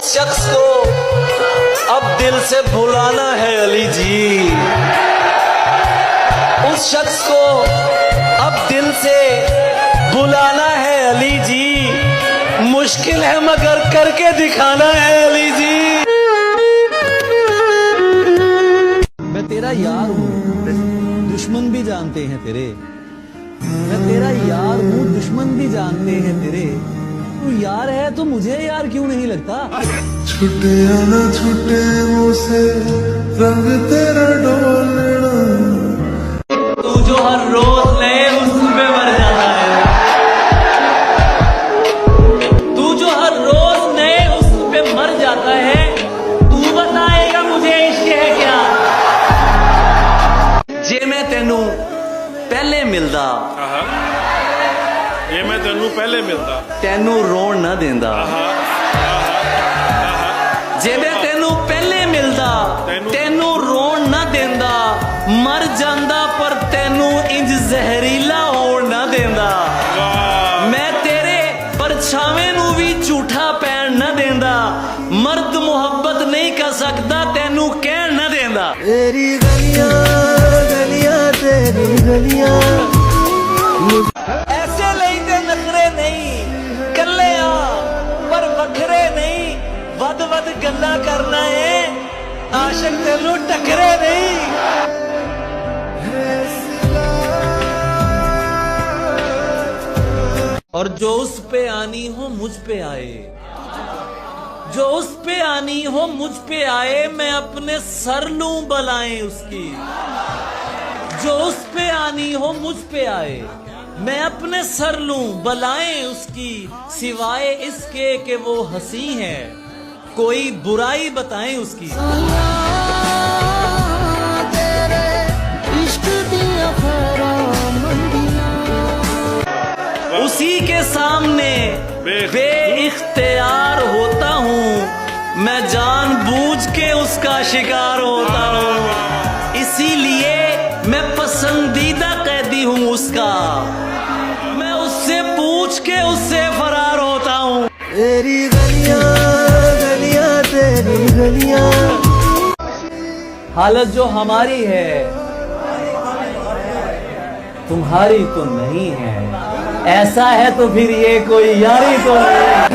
शख्स को अब दिल से भुलाना है अली जी, उस शख्स को अब दिल से बुलाना है अली जी, मुश्किल है मगर करके दिखाना है अली जी। मैं तेरा यार हूँ, दुश्मन भी जानते हैं तेरे। मैं तेरा यार हूँ, दुश्मन भी जानते हैं तेरे। तू यार है तो मुझे यार क्यों नहीं लगता? छुटे ना छुटे मुझसे रंग तेरा डोलना। तू जो हर रोज नए हुस्न पे मर जाता है, तू जो हर रोज नए हुस्न पे मर जाता है, तू बताएगा मुझे इश्क है क्या? जे मैं तेनू पहले मिलदा, ये मैं तेनू पहले मिलता, तेनू रोण ना देंदा। जे मैं तेनू पहले मिलदा, तेनू रोण ना देंदा, मर जांदा पर तेनू इंज जहरीला होण ना देंदा। मैं तेरे परछावे नू भी झूठा पैण ना देंदा, मर्द मुहब्बत नहीं कर सकता तेनू कहण ना देंदा। तेरी गलियां गलियां तेरी गलियां ऐसे लईते नखरे नहीं कल्ले आ पर वखरे नहीं, वद वद गल्ला करना है आशिक तेनू टकरे नहीं। और जो उस पे आनी हो मुझ पे आए, जो उस पे आनी हो मुझ पे आए, मैं अपने सर लूं बलाएं उसकी। जो उस पे आनी हो मुझ पे आए, मैं अपने सर लूं बलाएं उसकी, सिवाय इसके कि वो हंसी है कोई बुराई बताएं उसकी। उसी के सामने बेइख्तियार होता हूँ, मैं जानबूझ के उसका शिकार होता हूँ, इसीलिए मैं पसंदीदा कैदी हूँ उसका, मैं उससे पूछ के उससे फरार होता हूँ। तेरी गलियां गलियां तेरी गलियां। हालत जो हमारी है तुम्हारी तो नहीं है, ऐसा है तो फिर ये कोई यारी तो नहीं।